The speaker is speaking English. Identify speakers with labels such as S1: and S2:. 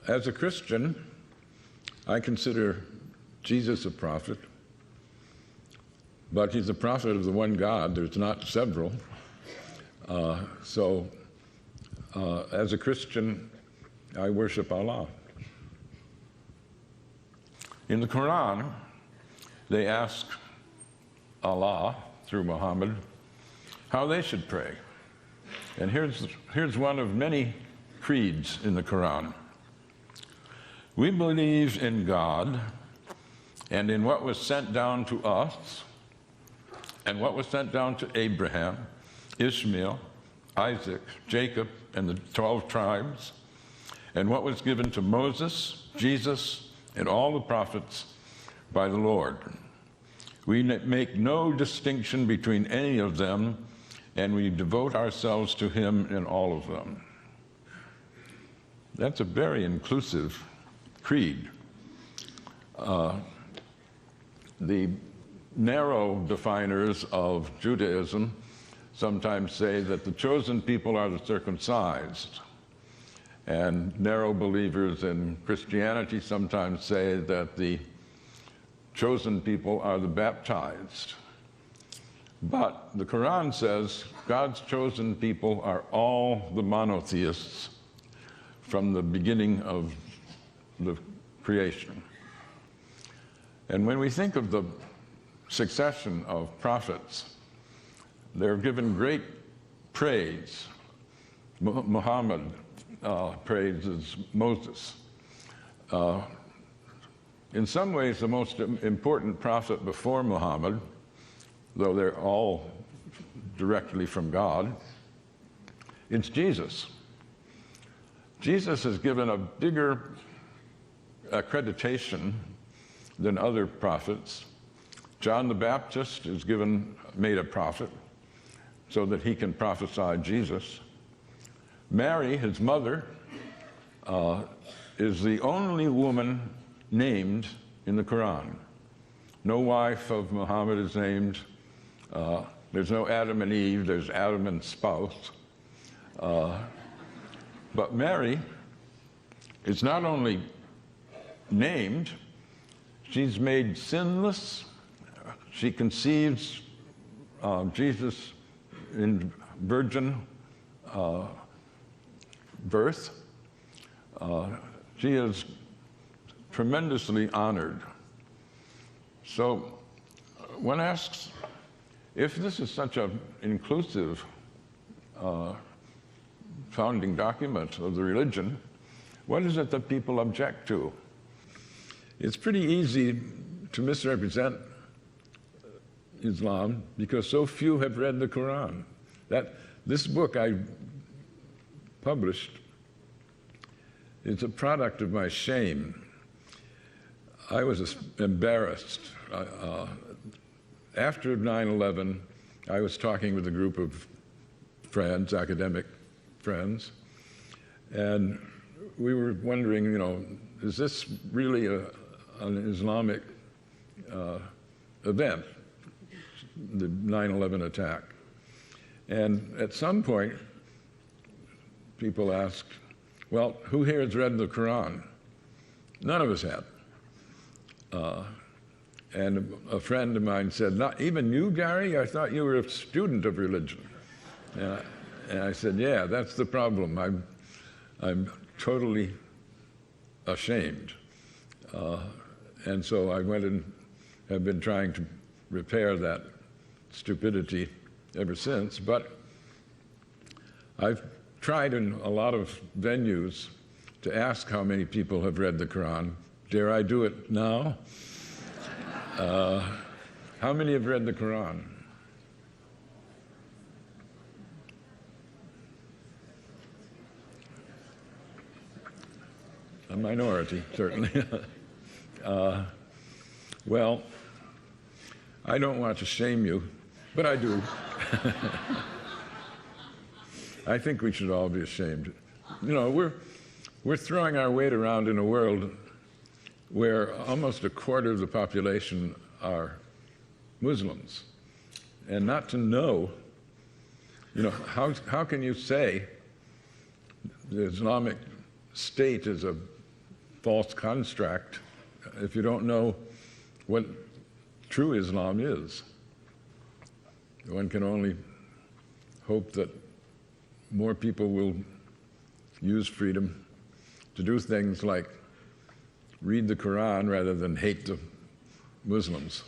S1: As a Christian, I consider Jesus a prophet, but he's a prophet of the one God. There's not several. As a Christian, I worship Allah. In the Quran, they ask Allah, through Muhammad, how they should pray. And here's one of many creeds in the Quran. We believe in God and in what was sent down to us and what was sent down to Abraham, Ishmael, Isaac, Jacob, and the 12 tribes, and what was given to Moses, Jesus, and all the prophets by the Lord. We make no distinction between any of them, and we devote ourselves to him in all of them. That's a very inclusive creed. The narrow definers of Judaism sometimes say that the chosen people are the circumcised. And narrow believers in Christianity sometimes say that the chosen people are the baptized. But the Quran says God's chosen people are all the monotheists from the beginning of the creation. And when we think of the succession of prophets, they're given great praise. Muhammad praises Moses. In some ways, the most important prophet before Muhammad, though they're all directly from God, it's Jesus. Jesus is given a bigger accreditation than other prophets. John the Baptist is made a prophet so that he can prophesy Jesus. Mary, his mother, is the only woman named in the Quran. No wife of Muhammad is named. There's no Adam and Eve, there's Adam and spouse. But Mary is not only named, she's made sinless. She conceives Jesus in virgin birth. She is tremendously honored. So one asks, if this is such an inclusive founding document of the religion, what is it that people object to? It's pretty easy to misrepresent Islam because so few have read the Quran. This book I published is a product of my shame. I was embarrassed. After 9/11, I was talking with a group of friends, academic friends, and we were wondering, is this really an Islamic event, the 9/11 attack? And at some point, people asked, well, who here has read the Quran? None of us had. And a friend of mine said, not even you, Gary? I thought you were a student of religion. And I said, yeah, that's the problem. I'm totally ashamed. And so I went and have been trying to repair that stupidity ever since. But I've tried in a lot of venues to ask how many people have read the Quran. Dare I do it now? How many have read the Quran? A minority, certainly. Well, I don't want to shame you, but I do. I think we should all be ashamed. We're throwing our weight around in a world where almost a quarter of the population are Muslims. And not to know, how can you say the Islamic State is a false construct if you don't know what true Islam is. One can only hope that more people will use freedom to do things like read the Quran rather than hate the Muslims.